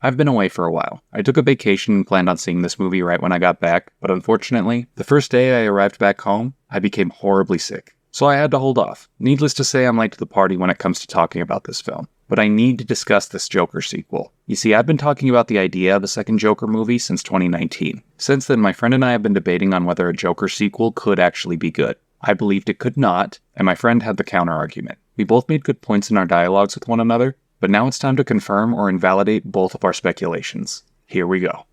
I've been away for a while. I took a vacation and planned on seeing this movie right when I got back, but unfortunately, the first day I arrived back home, I became horribly sick. So I had to hold off. Needless to say, I'm late to the party when it comes to talking about this film. But I need to discuss this Joker sequel. You see, I've been talking about the idea of a second Joker movie since 2019. Since then, my friend and I have been debating on whether a Joker sequel could actually be good. I believed it could not, and my friend had the counter-argument. We both made good points in our dialogues with one another, but now it's time to confirm or invalidate both of our speculations. Here we go.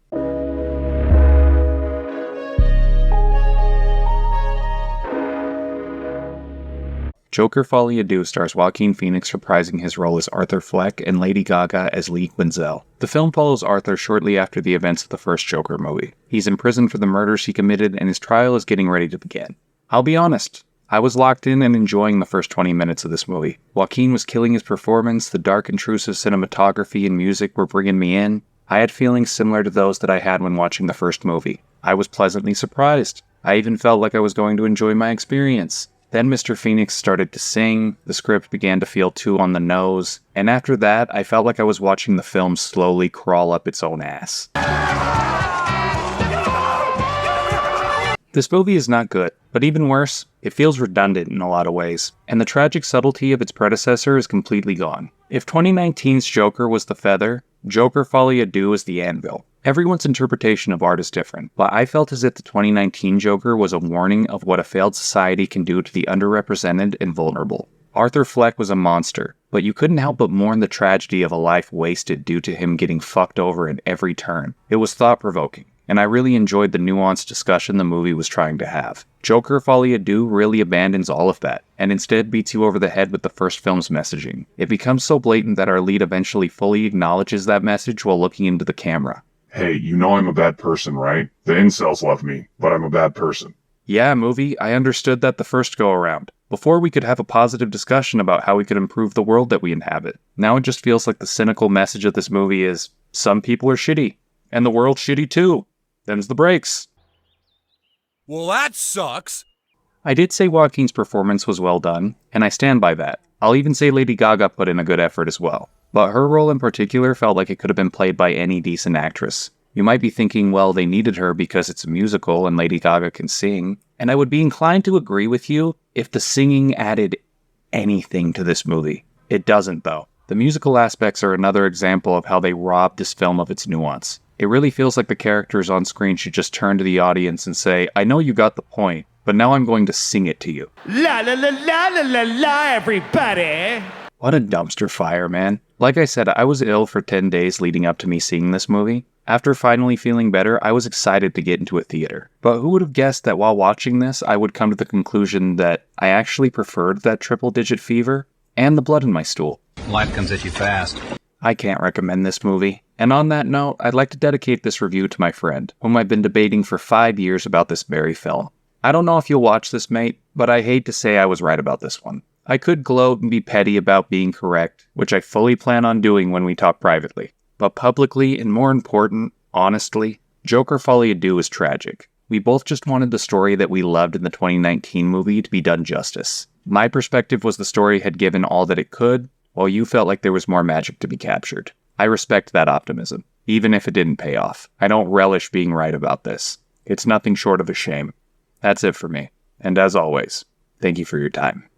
Joker Folie Deux stars Joaquin Phoenix reprising his role as Arthur Fleck and Lady Gaga as Lee Quinzel. The film follows Arthur shortly after the events of the first Joker movie. He's in prison for the murders he committed and his trial is getting ready to begin. I'll be honest, I was locked in and enjoying the first 20 minutes of this movie. Joaquin was killing his performance, the dark intrusive cinematography and music were bringing me in. I had feelings similar to those that I had when watching the first movie. I was pleasantly surprised. I even felt like I was going to enjoy my experience. Then Mr. Phoenix started to sing, the script began to feel too on the nose, and after that, I felt like I was watching the film slowly crawl up its own ass. This movie is not good, but even worse, it feels redundant in a lot of ways, and the tragic subtlety of its predecessor is completely gone. If 2019's Joker was the feather, Joker Folie Deux is the anvil. Everyone's interpretation of art is different, but I felt as if the 2019 Joker was a warning of what a failed society can do to the underrepresented and vulnerable. Arthur Fleck was a monster, but you couldn't help but mourn the tragedy of a life wasted due to him getting fucked over at every turn. It was thought-provoking, and I really enjoyed the nuanced discussion the movie was trying to have. Joker Folie Deux really abandons all of that, and instead beats you over the head with the first film's messaging. It becomes so blatant that our lead eventually fully acknowledges that message while looking into the camera. Hey, you know I'm a bad person, right? The incels love me, but I'm a bad person. Yeah, movie, I understood that the first go-around. Before we could have a positive discussion about how we could improve the world that we inhabit. Now it just feels like the cynical message of this movie is, some people are shitty, and the world's shitty too. Them's the breaks. Well, that sucks. I did say Joaquin's performance was well done, and I stand by that. I'll even say Lady Gaga put in a good effort as well. But her role in particular felt like it could have been played by any decent actress. You might be thinking, well, they needed her because it's a musical and Lady Gaga can sing. And I would be inclined to agree with you if the singing added anything to this movie. It doesn't, though. The musical aspects are another example of how they robbed this film of its nuance. It really feels like the characters on screen should just turn to the audience and say, I know you got the point, but now I'm going to sing it to you. La la la la la la la, everybody! What a dumpster fire, man. Like I said, I was ill for 10 days leading up to me seeing this movie. After finally feeling better, I was excited to get into a theater. But who would have guessed that while watching this, I would come to the conclusion that I actually preferred that triple-digit fever and the blood in my stool. Life comes at you fast. I can't recommend this movie. And on that note, I'd like to dedicate this review to my friend, whom I've been debating for 5 years about this very film. I don't know if you'll watch this, mate, but I hate to say I was right about this one. I could gloat and be petty about being correct, which I fully plan on doing when we talk privately. But publicly, and more important, honestly, Joker Folie Deux is tragic. We both just wanted the story that we loved in the 2019 movie to be done justice. My perspective was the story had given all that it could, while you felt like there was more magic to be captured. I respect that optimism, even if it didn't pay off. I don't relish being right about this. It's nothing short of a shame. That's it for me. And as always, thank you for your time.